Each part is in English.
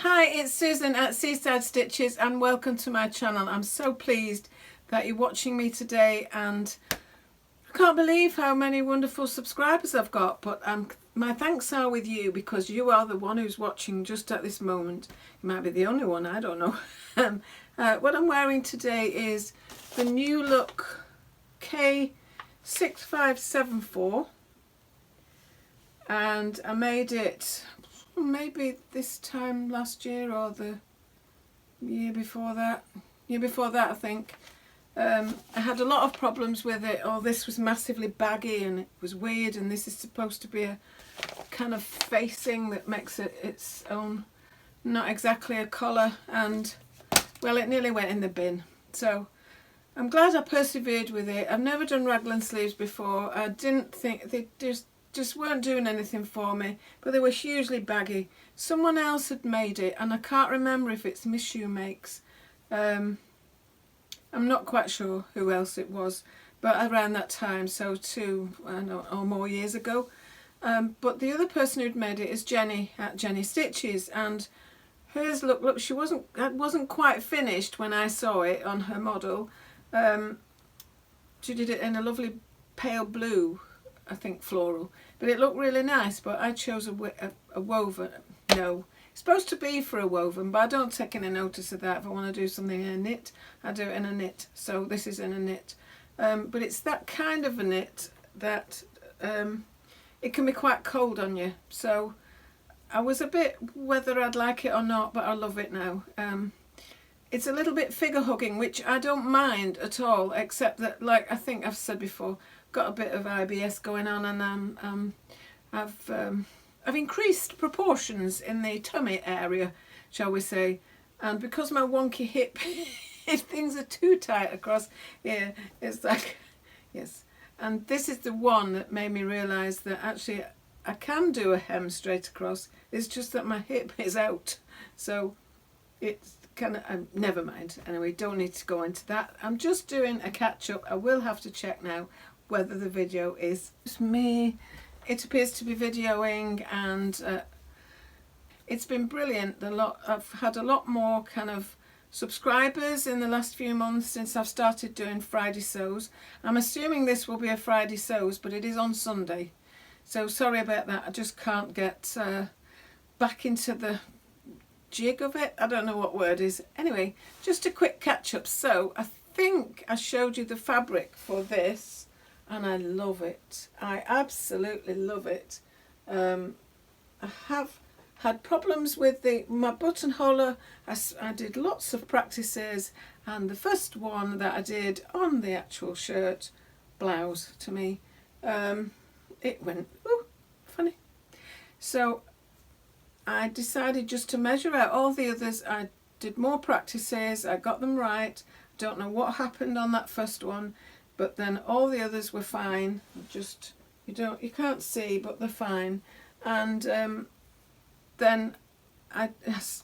Hi, it's Susan at Seaside Stitches and welcome to my channel. I'm so pleased that you're watching me today, and I can't believe how many wonderful subscribers I've got, but my thanks are with you because you are the one who's watching just at this moment. You might be the only one, I don't know. What I'm wearing today is the New Look K6574, and I made it maybe this time last year or the year before that. I think. I had a lot of problems with it. Oh, this was massively baggy and it was weird, and this is supposed to be a kind of facing that makes it its own, not exactly a collar, and well, it nearly went in the bin. So I'm glad I persevered with it. I've never done raglan sleeves before. I didn't think they just weren't doing anything for me, but they were hugely baggy. Someone else had made it, and I can't remember if it's Miss Shoemakes. I'm not quite sure who else it was, but around that time, so 2 or more years ago. But the other person who'd made it is Jenny at Jenny Stitches, and hers look, she wasn't quite finished when I saw it on her model. She did it in a lovely pale blue, I think, floral, but it looked really nice. But I chose a woven. No, it's supposed to be for a woven, but I don't take any notice of that. If I want to do something in a knit, I do it in a knit. So this is in a knit, but it's that kind of a knit that it can be quite cold on you. So I was a bit whether I'd like it or not, but I love it now. It's a little bit figure hugging, which I don't mind at all, except that, like I think I've said before, got a bit of IBS going on, and I've increased proportions in the tummy area, shall we say, and because my wonky hip, if things are too tight across here, it's like, yes. And this is the one that made me realise that actually I can do a hem straight across. It's just that my hip is out, so it's kind of never mind. Anyway, don't need to go into that. I'm just doing a catch up. I will have to check now whether the video is just me. It appears to be videoing, and it's been brilliant. I've had a lot more kind of subscribers in the last few months since I've started doing Friday sews. I'm assuming this will be a Friday sews, but it is on Sunday, so sorry about that. I just can't get back into the jig of it. I don't know what word is. Anyway, just a quick catch up. So I think I showed you the fabric for this, and I love it. I absolutely love it. I have had problems with my buttonholer. I did lots of practices, and the first one that I did on the actual shirt blouse to me, it went funny. So I decided just to measure out all the others. I did more practices, I got them right. Don't know what happened on that first one, but then all the others were fine. Just you can't see, but they're fine. And then I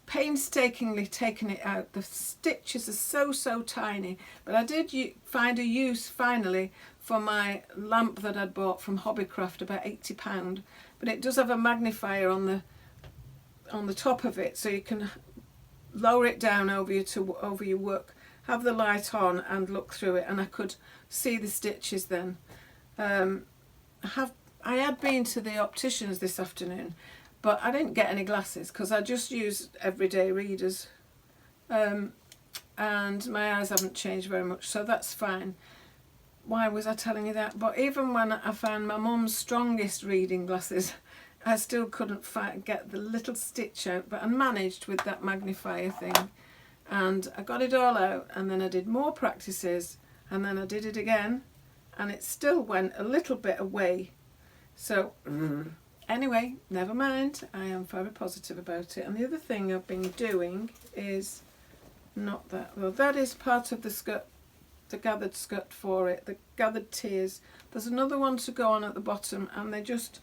painstakingly taken it out. The stitches are so tiny, but I did find a use finally for my lamp that I'd bought from Hobbycraft, about £80, but it does have a magnifier on the top of it, so you can lower it down over your work, have the light on and look through it, and I could see the stitches then. I had been to the opticians this afternoon, but I didn't get any glasses because I just use everyday readers, and my eyes haven't changed very much, so that's fine. Why was I telling you that? But even when I found my mum's strongest reading glasses, I still couldn't get the little stitch out, but I managed with that magnifier thing, and I got it all out, and then I did more practices, and then I did it again, and it still went a little bit away. So anyway, never mind. I am very positive about it. And the other thing I've been doing is not that. Well, that is part of the skirt, the gathered skirt for it, the gathered tiers. There's another one to go on at the bottom, and they just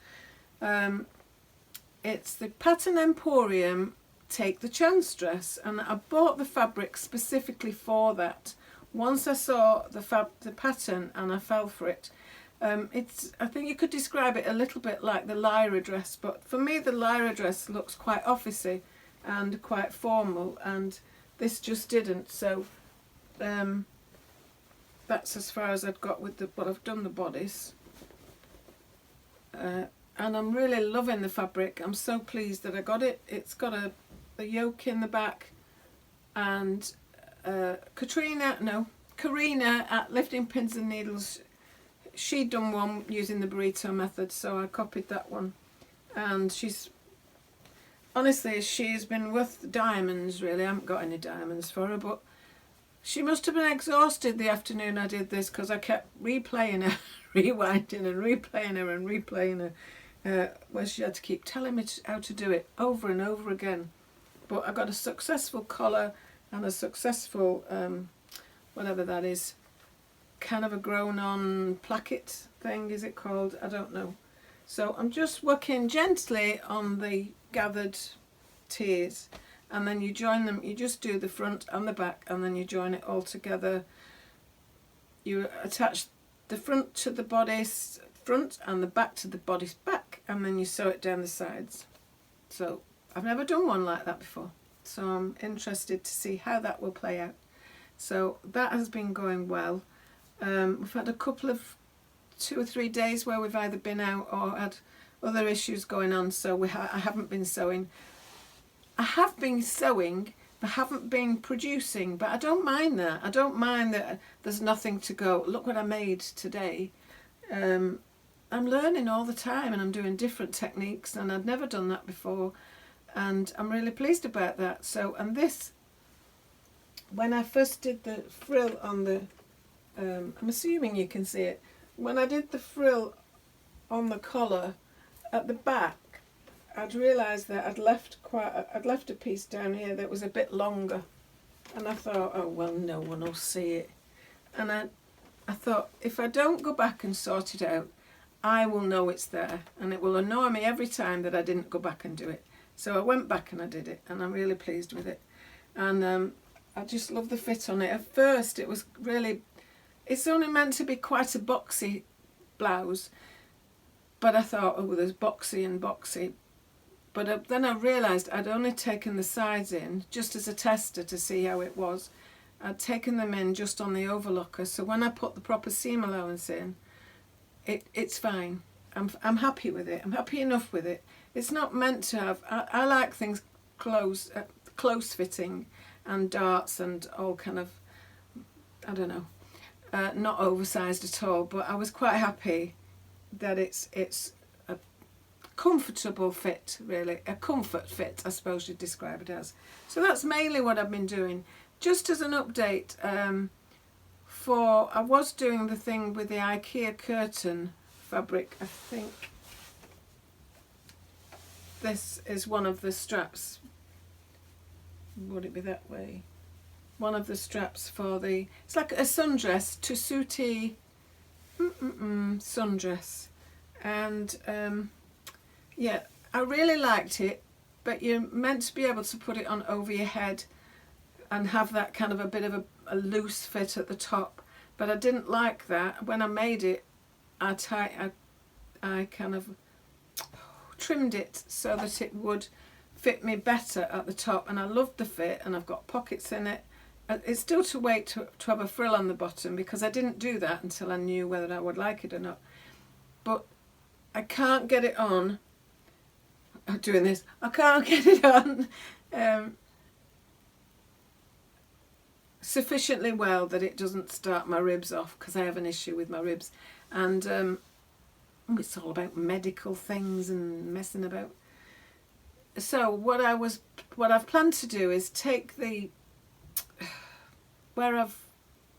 it's the Pattern Emporium Take the Chance dress, and I bought the fabric specifically for that. Once I saw the pattern and I fell for it. I think you could describe it a little bit like the Lyra dress, but for me the Lyra dress looks quite officey, and quite formal, and this just didn't. So that's as far as I've got with the, well, I've done the bodice, and I'm really loving the fabric. I'm so pleased that I got it. It's got a yoke in the back, and Karina at Lifting Pins and Needles, she'd done one using the burrito method, so I copied that one, and honestly, she's been worth diamonds, really. I haven't got any diamonds for her, but she must have been exhausted the afternoon I did this, because I kept replaying her, rewinding and replaying her and replaying her, where she had to keep telling me how to do it over and over again. But I got a successful collar and a successful, whatever that is, kind of a grown-on placket thing, is it called? I don't know. So I'm just working gently on the gathered tiers, and then you join them. You just do the front and the back, and then you join it all together. You attach the front to the bodice front and the back to the bodice back, and then you sew it down the sides. So I've never done one like that before, so I'm interested to see how that will play out. So that has been going well. We've had a couple of 2 or 3 days where we've either been out or had other issues going on, so I haven't been sewing. I have been sewing, but haven't been producing, but I don't mind that. I don't mind that there's nothing to go, look what I made today. I'm learning all the time, and I'm doing different techniques, and I've never done that before, and I'm really pleased about that. So, and this, when I first did the frill on the, I'm assuming you can see it, when I did the frill on the collar at the back, I'd realised that I'd left a piece down here that was a bit longer, and I thought, oh well, no one will see it. And I thought, if I don't go back and sort it out, I will know it's there, and it will annoy me every time that I didn't go back and do it. So I went back and I did it, and I'm really pleased with it. And I just love the fit on it. At first it was really, it's only meant to be quite a boxy blouse, but I thought, oh, there's boxy and boxy. But then I realised I'd only taken the sides in just as a tester to see how it was. I'd taken them in just on the overlocker, so when I put the proper seam allowance in, it's fine. I'm happy with it. I'm happy enough with it. It's not meant to have, I like things close fitting and darts and all kind of, I don't know, not oversized at all, but I was quite happy that it's a comfortable fit, really, a comfort fit, I suppose you'd describe it as. So that's mainly what I've been doing. Just as an update, I was doing the thing with the IKEA curtain fabric. I think this is one of the straps. Would it be that way? One of the straps for the, it's like a sundress, Tessuti sundress. And yeah, I really liked it, but you're meant to be able to put it on over your head and have that kind of a bit of a loose fit at the top. But I didn't like that. When I made it, I kind of trimmed it so that it would fit me better at the top, and I loved the fit, and I've got pockets in it. It's still to wait to have a frill on the bottom, because I didn't do that until I knew whether I would like it or not. But I can't get it on. I'm doing this. I can't get it on sufficiently well that it doesn't start my ribs off, because I have an issue with my ribs. And it's all about medical things and messing about. So what I've planned to do is take the, where I've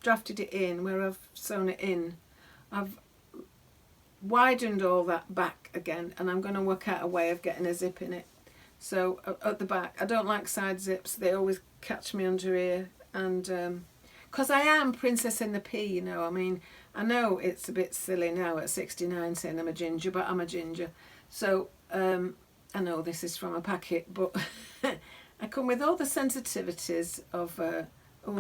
drafted it in, where I've sewn it in, I've widened all that back again, and I'm going to work out a way of getting a zip in it. So at the back, I don't like side zips, they always catch me under here, and because I am Princess in the Pea, you know. I mean, I know it's a bit silly now at 69 saying I'm a ginger, but I'm a ginger. So I know this is from a packet, but I come with all the sensitivities of oh,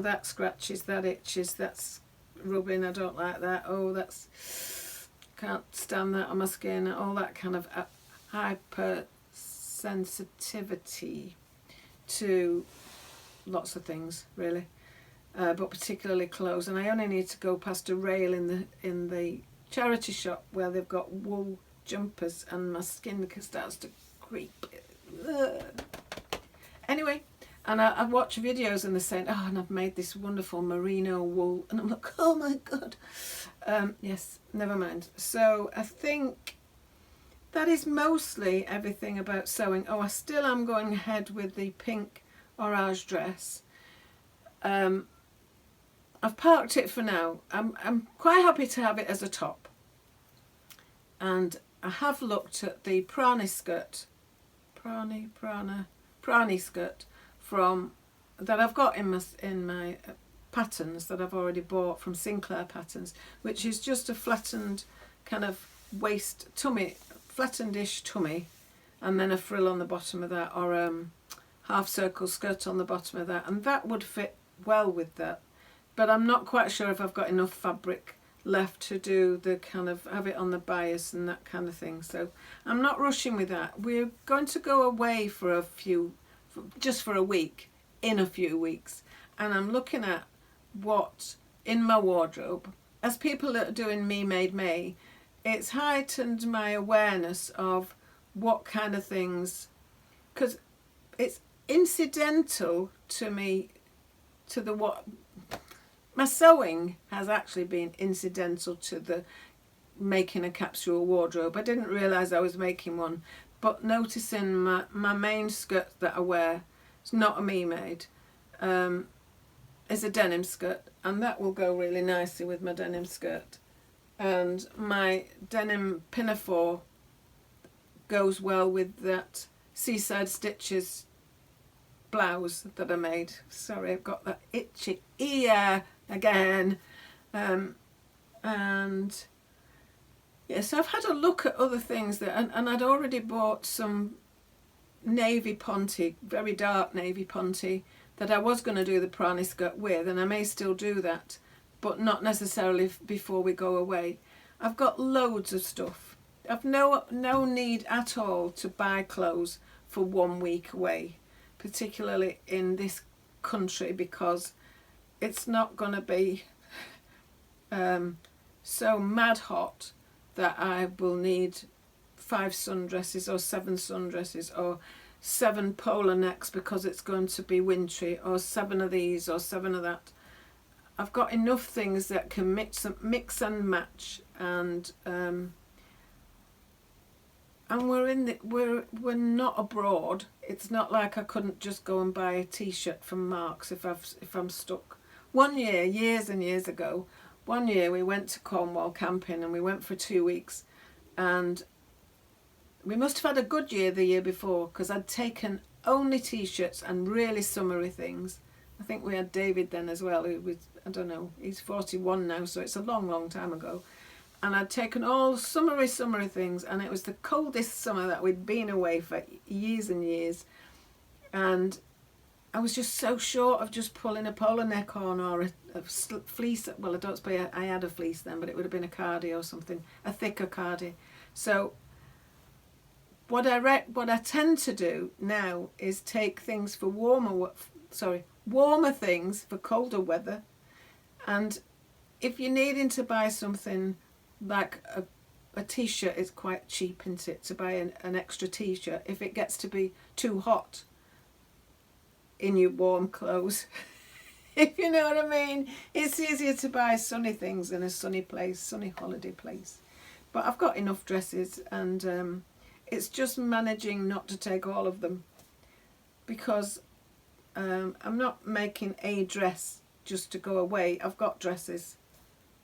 that scratches, that itches, that's rubbing, I don't like that, oh, that's, can't stand that on my skin, all that kind of hypersensitivity to lots of things really, but particularly clothes. And I only need to go past a rail in the charity shop where they've got wool jumpers, and my skin starts to creep. Ugh. Anyway, and I watch videos and they're saying, oh, and I've made this wonderful merino wool, and I'm like, oh my god. Yes, never mind. So I think that is mostly everything about sewing. Oh, I still am going ahead with the pink orage dress. I've parked it for now. I'm quite happy to have it as a top. And I have looked at the Prani skirt, Prani skirt from that I've got in my patterns that I've already bought from Sinclair Patterns, which is just a flattened kind of waist tummy, flattened-ish tummy, and then a frill on the bottom of that, or half circle skirt on the bottom of that, and that would fit well with that. But I'm not quite sure if I've got enough fabric left to do the kind of have it on the bias and that kind of thing, so I'm not rushing with that. We're going to go away for just for a week, in a few weeks, and I'm looking at what in my wardrobe, as people that are doing Me Made May, it's heightened my awareness of what kind of things, because it's incidental to me, to the what my sewing has actually been incidental to the making a capsule wardrobe. I didn't realise I was making one, but noticing my main skirt that I wear, it's not a Me Made, is a denim skirt, and that will go really nicely with my denim skirt. And my denim pinafore goes well with that Seaside Stitches blouse that I made. Sorry, I've got that itchy ear again. And yeah, so I've had a look at other things that, and I'd already bought some navy ponte, very dark navy ponte, that I was going to do the Prani skirt with, and I may still do that, but not necessarily before we go away. I've got loads of stuff. I've no need at all to buy clothes for 1 week away, particularly in this country, because it's not going to be so mad hot that I will need 5 sundresses or 7 sundresses or 7 polar necks because it's going to be wintry, or 7 of these or 7 of that. I've got enough things that can mix and match, and we're not abroad. It's not like I couldn't just go and buy a t-shirt from Marks if I'm stuck. One year, years and years ago, one year we went to Cornwall camping, and we went for 2 weeks, and we must have had a good year the year before, because I'd taken only t-shirts and really summery things. I think we had David then as well, who was, I don't know, he's 41 now, so it's a long time ago. And I'd taken all summery things, and it was the coldest summer that we'd been away for years and years. And I was just so short of just pulling a polar neck on, or a fleece. Well, I don't suppose I had a fleece then, but it would have been a cardi or something, a thicker cardi. So what I tend to do now is take things for warmer things for colder weather. And if you're needing to buy something like a t-shirt, is quite cheap, isn't it, to buy an extra t-shirt if it gets to be too hot in your warm clothes. If you know what I mean. It's easier to buy sunny things in a sunny place, sunny holiday place. But I've got enough dresses, and it's just managing not to take all of them, because I'm not making a dress just to go away. I've got dresses,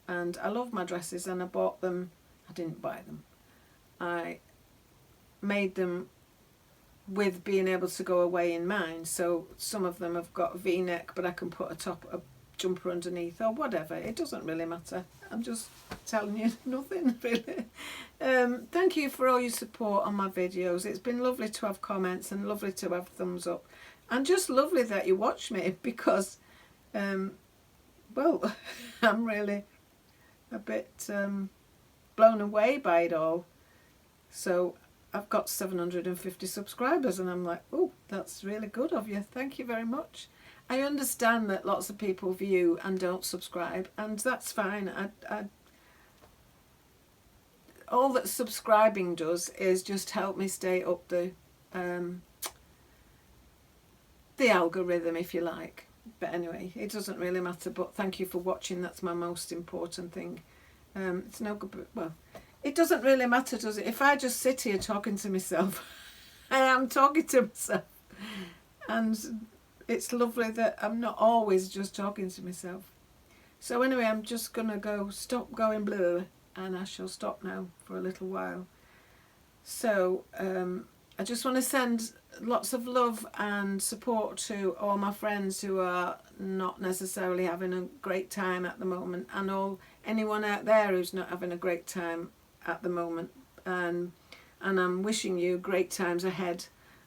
and I love my dresses, and I bought them. I didn't buy them. I made them with being able to go away in mind. So some of them have got a V-neck, but I can put a jumper underneath or whatever. It doesn't really matter. I'm just telling you nothing really. Thank you for all your support on my videos. It's been lovely to have comments, and lovely to have thumbs up, and just lovely that you watch me, because well, I'm really a bit blown away by it all. So I've got 750 subscribers, and I'm like, oh, that's really good of you. Thank you very much. I understand that lots of people view and don't subscribe, and that's fine. All that subscribing does is just help me stay up the algorithm, if you like. But anyway, it doesn't really matter. But thank you for watching. That's my most important thing. It's no good. But, well, it doesn't really matter, does it? If I just sit here talking to myself, I am talking to myself, and it's lovely that I'm not always just talking to myself. So anyway, I'm just gonna stop going blue, and I shall stop now for a little while. So I just want to send lots of love and support to all my friends who are not necessarily having a great time at the moment, and anyone out there who's not having a great time at the moment. And I'm wishing you great times ahead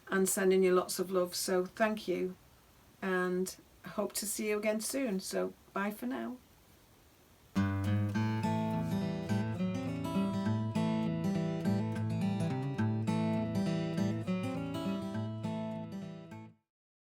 and sending you lots of love. So thank you, and I hope to see you again soon. So bye for now.